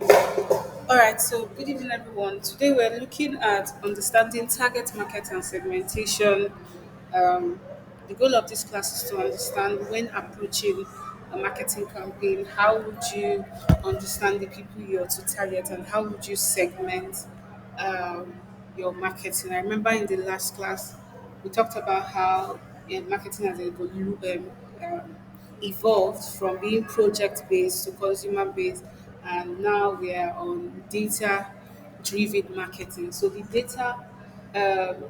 All right, so good evening, everyone. Today we're looking at understanding target market and segmentation. Um, the goal of this class is to understand when approaching a marketing campaign, how would you understand the people you're to target and how would you segment um, your marketing. I remember in the last class, we talked about how marketing has evolved from being project based to consumer based, and now we are on data driven marketing. So the data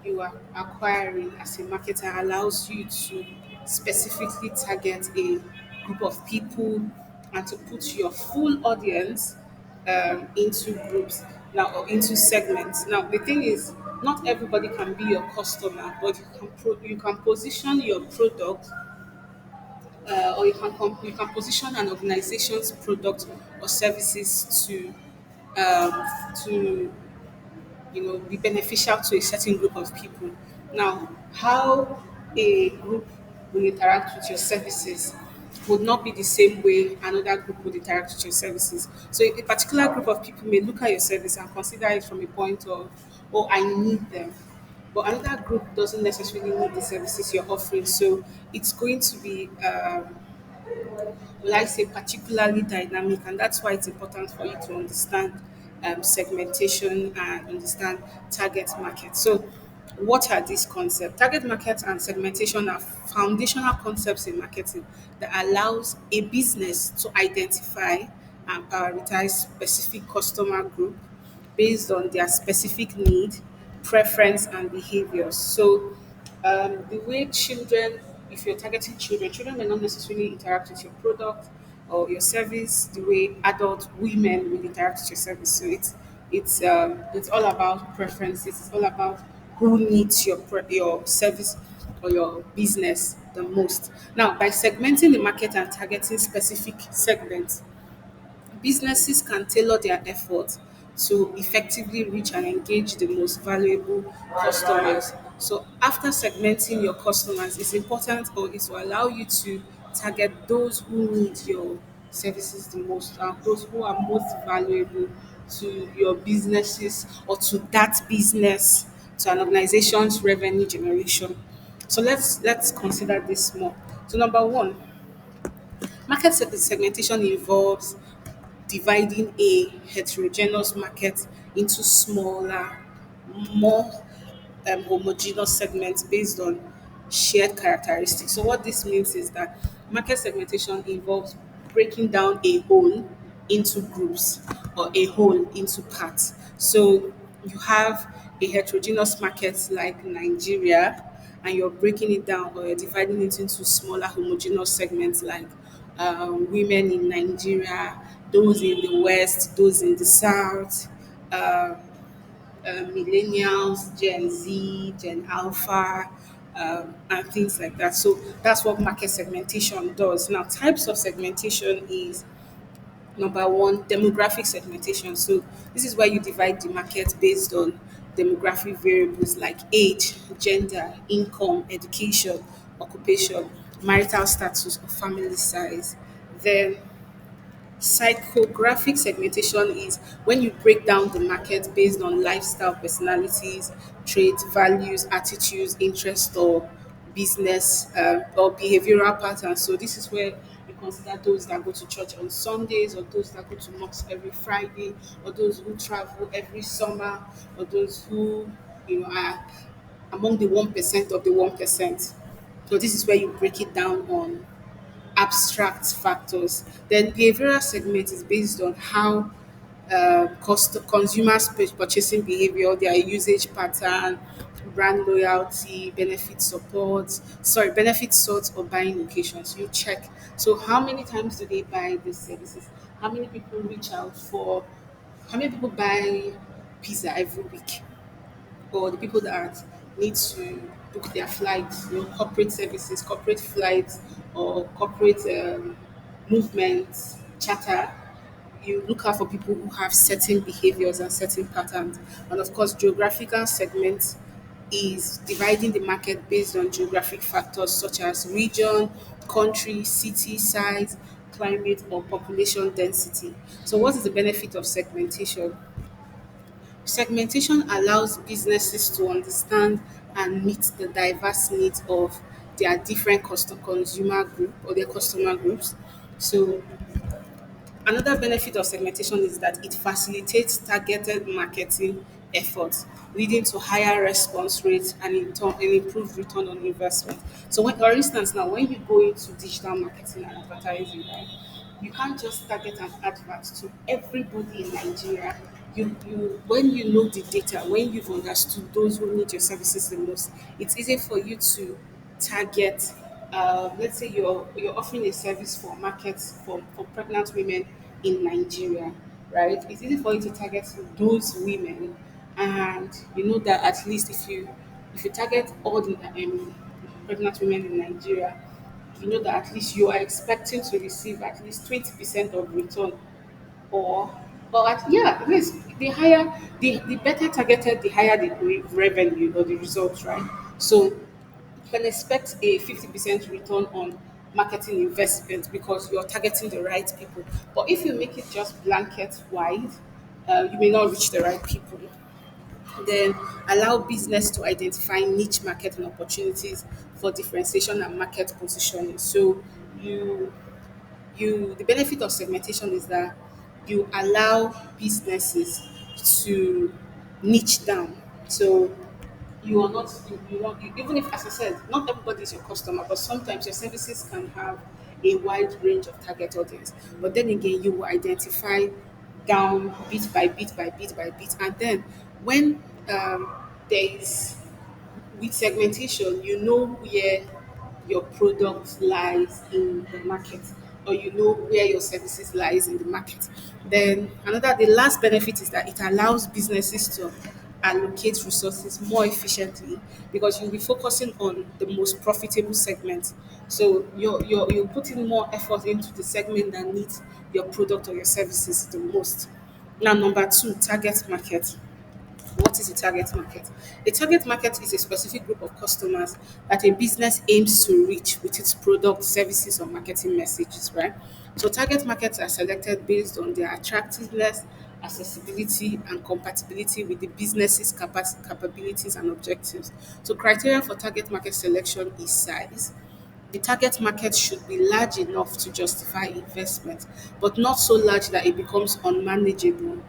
you are acquiring as a marketer allows you to specifically target a group of people and to put your full audience into groups now or into segments. Now the thing is, not everybody can be your customer, but you can position your product or you can position an organization's product or services to be beneficial to a certain group of people. Now, how a group will interact with your services would not be the same way another group would interact with your services. So a particular group of people may look at your service and consider it from a point of, oh, I need them. But another group doesn't necessarily need the services you're offering. So it's going to be will I say, particularly dynamic, and that's why it's important for you to understand segmentation and understand target market. So, what are these concepts? Target market and segmentation are foundational concepts in marketing that allows a business to identify and prioritize specific customer group based on their specific need, preference, and behaviors. So, the way children, if you're targeting children, children may not necessarily interact with your product or your service the way adult women will interact with your service. So it's all about preferences. It's all about who needs your service or your business the most. Now, by segmenting the market and targeting specific segments, businesses can tailor their efforts to effectively reach and engage the most valuable customers. So, after segmenting your customers, it's important or it will allow you to target those who need your services the most and those who are most valuable to your businesses or to that business, to an organization's revenue generation. So let's consider this more. So number one, segmentation involves dividing a heterogeneous market into smaller, more homogeneous segments based on shared characteristics. So, what this means is that market segmentation involves breaking down a whole into groups or a whole into parts. So, you have a heterogeneous market like Nigeria, and you're breaking it down or you're dividing it into smaller homogeneous segments like women in Nigeria, those in the West, those in the South, uh, millennials, Gen Z, Gen Alpha, and things like that. So that's what market segmentation does. Now, types of segmentation is number one, demographic segmentation. So this is where you divide the market based on demographic variables like age, gender, income, education, occupation, marital status, or family size. Then psychographic segmentation is when you break down the market based on lifestyle, personalities, traits, values, attitudes, interests, or business or behavioral patterns. So this is where you consider those that go to church on Sundays, or those that go to mosque every Friday, or those who travel every summer, or those who are among the 1% of the 1%. So this is where you break it down on abstract factors. Then behavioral segment is based on how consumers' purchasing behavior, their usage pattern, brand loyalty, benefit sorts or buying locations. You check. So how many times do they buy these services? How many people reach out for? How many people buy pizza every week? Or the people that need to book their flights, corporate services, corporate flights, or corporate movements, charter. You look out for people who have certain behaviors and certain patterns. And of course, geographical segments is dividing the market based on geographic factors such as region, country, city size, climate, or population density. So, what is the benefit of segmentation? Segmentation allows businesses to understand and meet the diverse needs of their different consumer group or their customer groups. So, another benefit of segmentation is that it facilitates targeted marketing efforts, leading to higher response rates and in turn an improved return on investment. So, when, for instance, now when you go into digital marketing and advertising, right, you can't just target an advert to everybody in Nigeria. You when you know the data, when you've understood those who need your services the most, it's easy for you to target. Let's say you're offering a service for markets for pregnant women in Nigeria, right? It's easy for you to target those women, and you know that at least if you target all the pregnant women in Nigeria, you know that at least you are expecting to receive at least 20% of return, or yeah, at least the better targeted, the higher the revenue or the results, right? So you can expect a 50% return on marketing investment because you're targeting the right people. But if you make it just blanket wide, you may not reach the right people. Then allow business to identify niche marketing opportunities for differentiation and market positioning. So you the benefit of segmentation is that you allow businesses to niche down. So you are not you not you, even if, as I said, not everybody is your customer, but sometimes your services can have a wide range of target audience. But then again, you will identify down bit by bit by bit by bit, and then when there is with segmentation, you know where your product lies in the market, or you know where your services lies in the market. Then the last benefit is that it allows businesses to allocate resources more efficiently because you'll be focusing on the most profitable segment. So you're putting more effort into the segment that needs your product or your services the most. Now, number two, target market. What is a target market? A target market is a specific group of customers that a business aims to reach with its product, services, or marketing messages, right? So, target markets are selected based on their attractiveness, accessibility, and compatibility with the business's capabilities and objectives. So, criteria for target market selection is size. The target market should be large enough to justify investment, but not so large that it becomes unmanageable.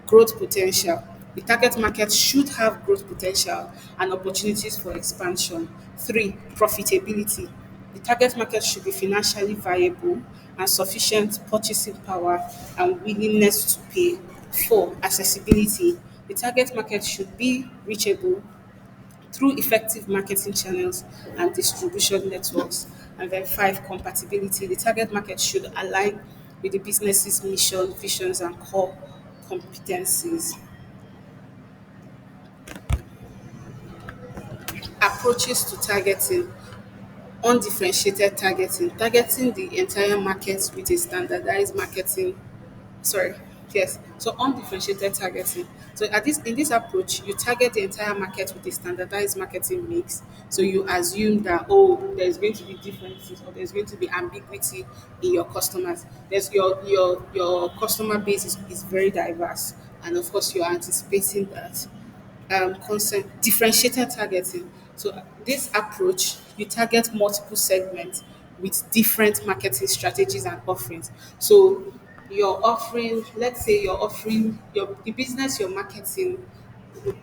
Growth potential. The target market should have growth potential and opportunities for expansion. Three, profitability. The target market should be financially viable and sufficient purchasing power and willingness to pay. Four, accessibility. The target market should be reachable through effective marketing channels and distribution networks. And then five, compatibility. The target market should align with the business's mission, visions, and core competencies. Approaches to targeting. Undifferentiated targeting. Targeting the entire market with a standardized marketing sorry yes, so undifferentiated targeting. So at this in this approach, you target the entire market with a standardized marketing mix. So you assume that, oh, there's going to be differences or there's going to be ambiguity in your customers. There's your customer base is very diverse, and of course you're anticipating that. Concept differentiated targeting. So this approach, you target multiple segments with different marketing strategies and offerings. So you're offering, let's say you're offering the business you're marketing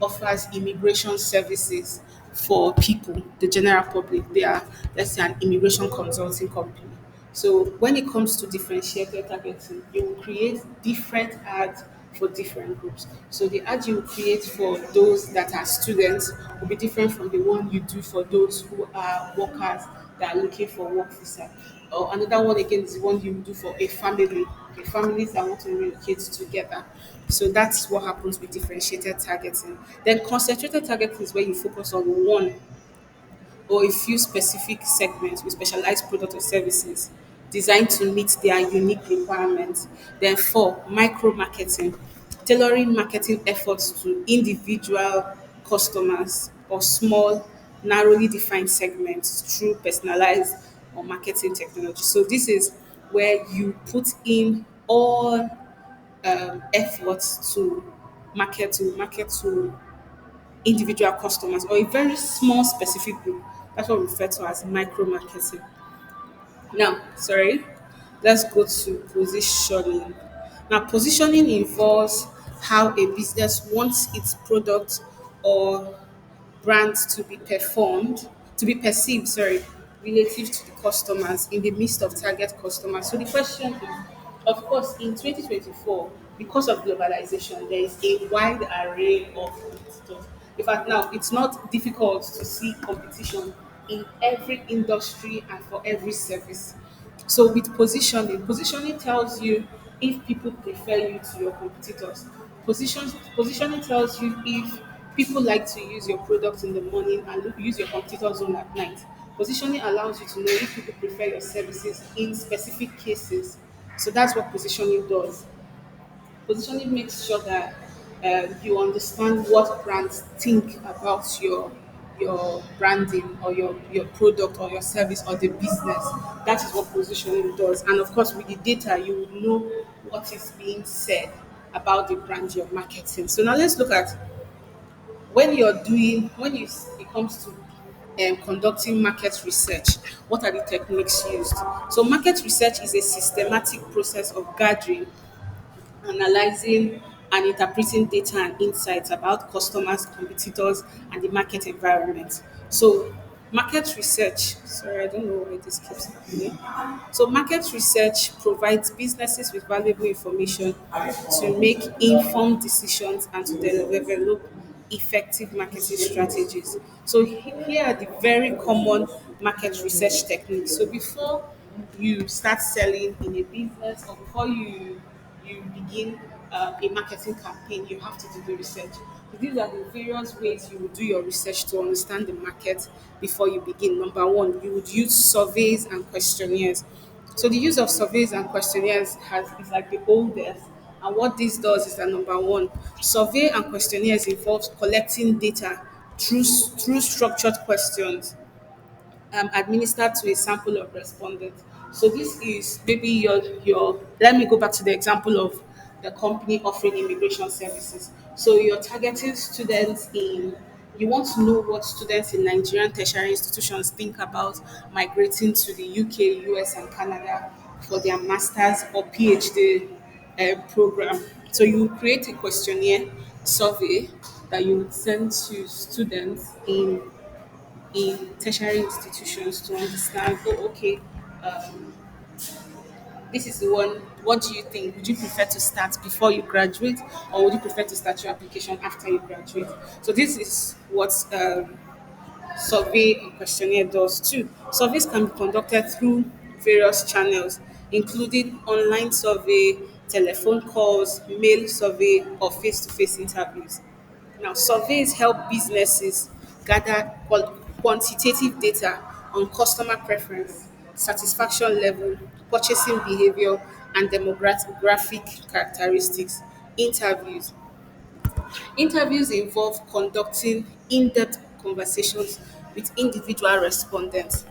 offers immigration services for people, the general public. They are, let's say, an immigration consulting company. So when it comes to differentiated targeting, you will create different ads for different groups. So the ad you create for those that are students will be different from the one you do for those who are workers that are looking for work visa. Or another one again is the one you do for a families that want to relocate together. So that's what happens with differentiated targeting. Then concentrated targeting is where you focus on one or a few specific segments with specialized products or services designed to meet their unique requirements. Then four, micro marketing, tailoring marketing efforts to individual customers or small, narrowly defined segments through personalized or marketing technology. So this is where you put in all efforts to market to individual customers or a very small specific group. That's what we refer to as micro marketing. Now, sorry, let's go to positioning. Now, positioning involves how a business wants its product or brand to be perceived, sorry, relative to the customers in the midst of target customers. So the question is, of course, in 2024, because of globalization, there is a wide array of competitors. In fact, now it's not difficult to see competition in every industry and for every service. So with positioning tells you if people prefer you to your competitors. Positioning tells you if people like to use your product in the morning and use your competitors own at night. Positioning allows you to know if people prefer your services in specific cases. So that's what positioning does. Positioning makes sure that you understand what brands think about your branding or your product or your service or the business. That is what positioning does. And of course, with the data, you will know what is being said about the brand you're marketing. So now let's look at it comes to conducting market research. What are the techniques used? So market research is a systematic process of gathering, analyzing and interpreting data and insights about customers, competitors, and the market environment. So, market research, sorry, I don't know why this keeps happening. So, market research provides businesses with valuable information to make informed decisions and to develop effective marketing strategies. So, here are the very common market research techniques. So, before you start selling in a business or before you begin a marketing campaign, you have to do the research. So these are the various ways you would do your research to understand the market before you begin. Number one, you would use surveys and questionnaires. So the use of surveys and questionnaires is like the oldest. And what this does is that number one, survey and questionnaires involves collecting data through structured questions administered to a sample of respondents. So this is maybe your. Let me go back to the example of the company offering immigration services. So you're targeting students in. You want to know what students in Nigerian tertiary institutions think about migrating to the UK, US, and Canada for their masters or PhD program. So you create a questionnaire survey that you would send to students in tertiary institutions to understand, oh, okay, um, this is the one. What do you think? Would you prefer to start before you graduate, or would you prefer to start your application after you graduate? So, this is what survey and questionnaire does too. Surveys can be conducted through various channels, including online survey, telephone calls, mail survey, or face to face interviews. Now, surveys help businesses gather quantitative data on customer preference, satisfaction level, purchasing behavior, and demographic characteristics. Interviews. Interviews involve conducting in depth conversations with individual respondents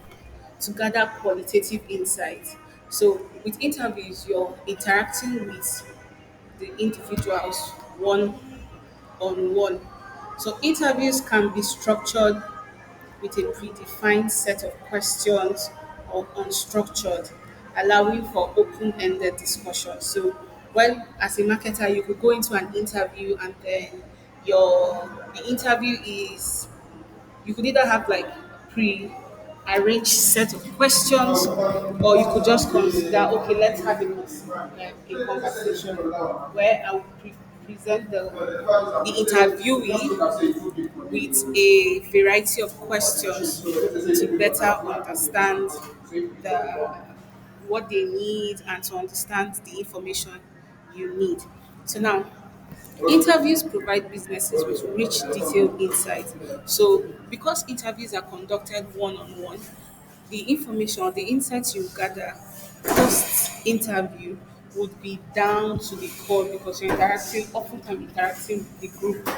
to gather qualitative insights. So, with interviews, you're interacting with the individuals one on one. So interviews can be structured with a predefined set of questions or unstructured, allowing for open-ended discussion. So when as a marketer you could go into an interview and then the interview is you could either have like pre-arranged set of questions, or you could just consider, okay, let's have a conversation where I will present the interviewee with a variety of questions to better understand the what they need and to understand the information you need. So now interviews provide businesses with rich, detailed insights. So, because interviews are conducted one on one, the information, the insights you gather post interview would be down to the core because you're oftentimes interacting with the group,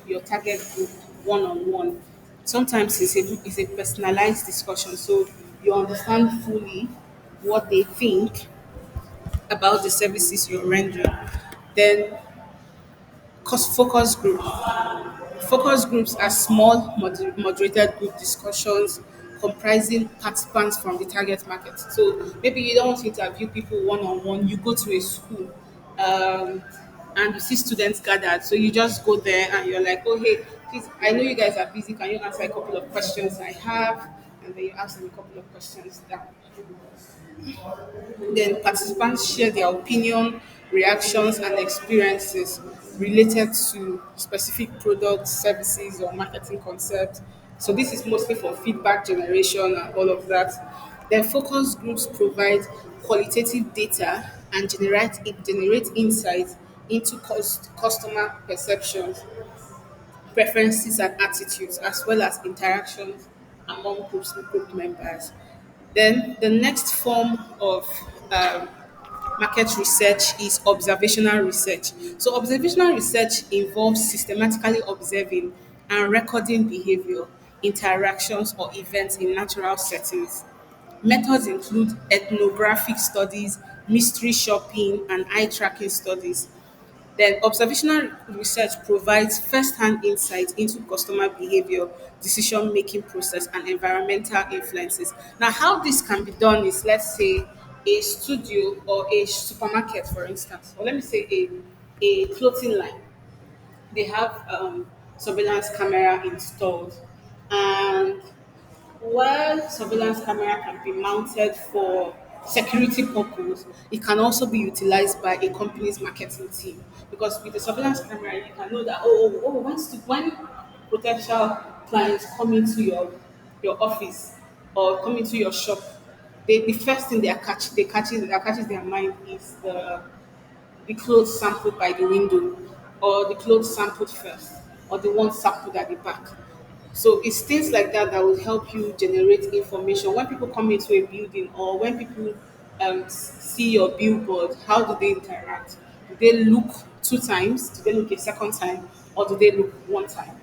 your target group, one on one. Sometimes it's a personalized discussion, so you understand fully what they think about the services you're rendering. Then, focus group. Focus groups are small, moderated group discussions comprising participants from the target market. So maybe you don't want to interview people one on one, you go to a school um, and you see students gathered. So you just go there and you're like, oh, hey, please, I know you guys are busy. Can you answer a couple of questions I have? And then you ask them a couple of questions. Then participants share their opinion, reactions, and experiences related to specific products, services, or marketing concepts. So this is mostly for feedback generation and all of that. Then focus groups provide qualitative data and generate insights into customer perceptions, preferences, and attitudes, as well as interactions among group members. Then the next form of um, market research is observational research. So, observational research involves systematically observing and recording behavior, interactions, or events in natural settings. Methods include ethnographic studies, mystery shopping, and eye tracking studies. Then, observational research provides first-hand insight into customer behavior, decision-making process, and environmental influences. Now, how this can be done is, let's say, a studio or a supermarket, for instance, or let me say a clothing line. They have surveillance camera installed, and while surveillance camera can be mounted for security purpose, it can also be utilized by a company's marketing team. Because with the surveillance camera, you can know that when potential clients come into your office or come into your shop, the first thing that catches their mind is the clothes sampled by the window, or the clothes sampled first, or the one sampled at the back. So it's things like that that will help you generate information. When people come into a building, or when people see your billboard, how do they interact? Do they look two times? Do they look a second time? Or do they look one time?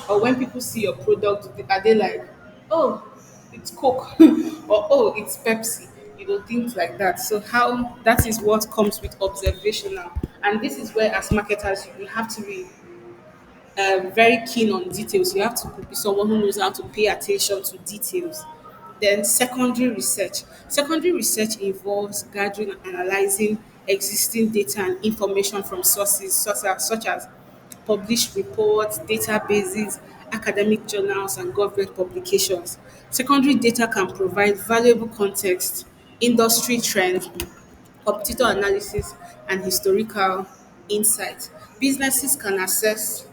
Or when people see your product, are they like, oh, it's Coke, or oh, it's Pepsi, things like that. So how that is what comes with observational, and this is where as marketers you have to be very keen on details. You have to be someone who knows how to pay attention to details. Then secondary research. Secondary research involves gathering and analyzing existing data and information from sources such as published reports, databases, academic journals, and government publications. Secondary data can provide valuable context, industry trends, competitor analysis, and historical insight. Businesses can access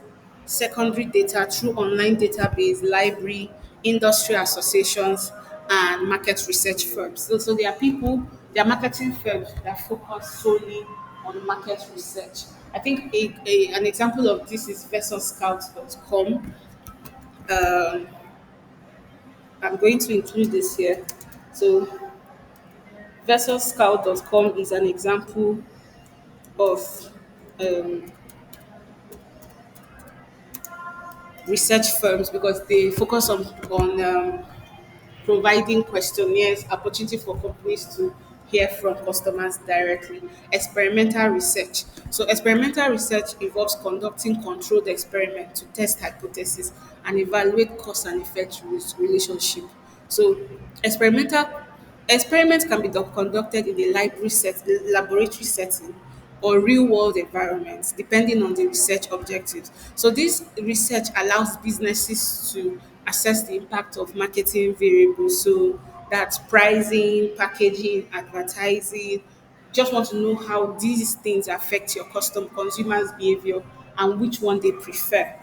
secondary data through online database, library, industry associations, and market research firms. So there are marketing firms that focus solely on market research. I think an example of this is versuscout.com. Um, I'm going to include this here. So versuscout.com is an example of um, research firms because they focus on providing questionnaires, opportunity for companies to hear from customers directly. Experimental research. So experimental research involves conducting controlled experiments to test hypotheses and evaluate cause and effect relationship. So experimental experiments can be conducted in a laboratory setting or real world environments, depending on the research objectives. So, this research allows businesses to assess the impact of marketing variables. So, that's pricing, packaging, advertising. Just want to know how these things affect your consumers' behavior and which one they prefer.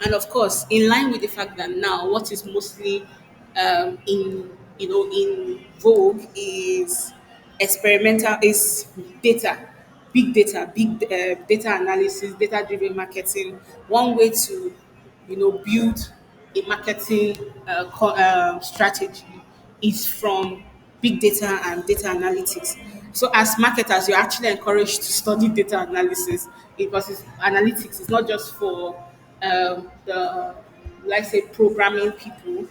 And of course, in line with the fact that now what is mostly in vogue is experimental is data, big data analysis, data driven marketing. One way to build a marketing strategy is from big data and data analytics. So as marketers, you're actually encouraged to study data analysis because analytics is not just for the, let's say, programming people.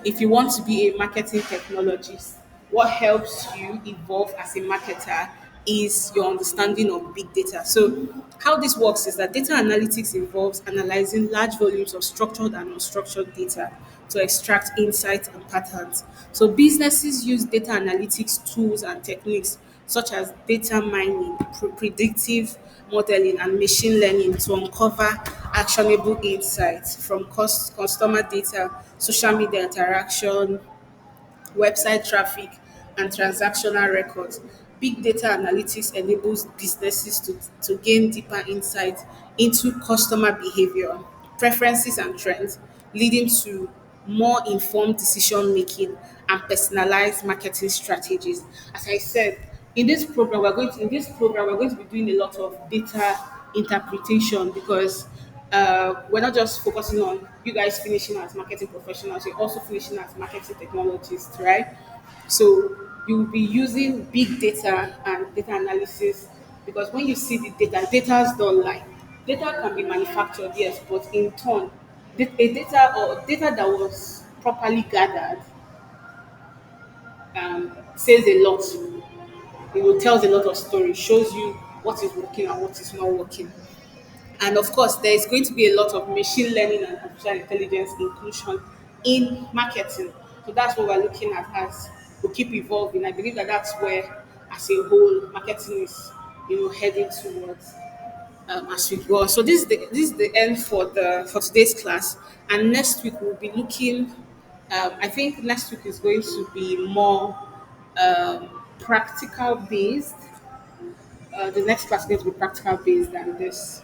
If you want to be a marketing technologist, what helps you evolve as a marketer is your understanding of big data. So, how this works is that data analytics involves analyzing large volumes of structured and unstructured data to extract insights and patterns. So, businesses use data analytics tools and techniques such as data mining, predictive modeling, and machine learning to uncover actionable insights from customer data, social media interaction, website traffic, and transactional records. Big data analytics enables businesses to gain deeper insight into customer behavior, preferences, and trends, leading to more informed decision making and personalized marketing strategies. As I said, in this program we're going to be doing a lot of data interpretation because we're not just focusing on you guys finishing as marketing professionals, you're also finishing as marketing technologists, right? So you'll be using big data and data analysis because when you see the data, data don't lie. Data can be manufactured, yes, but in turn, a data or data that was properly gathered says a lot. It will tells a lot of stories, shows you what is working and what is not working. And of course, there is going to be a lot of machine learning and artificial intelligence inclusion in marketing. So that's what we're looking at as we keep evolving. I believe that that's where, as a whole, marketing is, heading towards as we go on. So this is the end for today's class, and next week we'll be looking. I think next week is going to be more practical based. The next class is going to be practical based than this.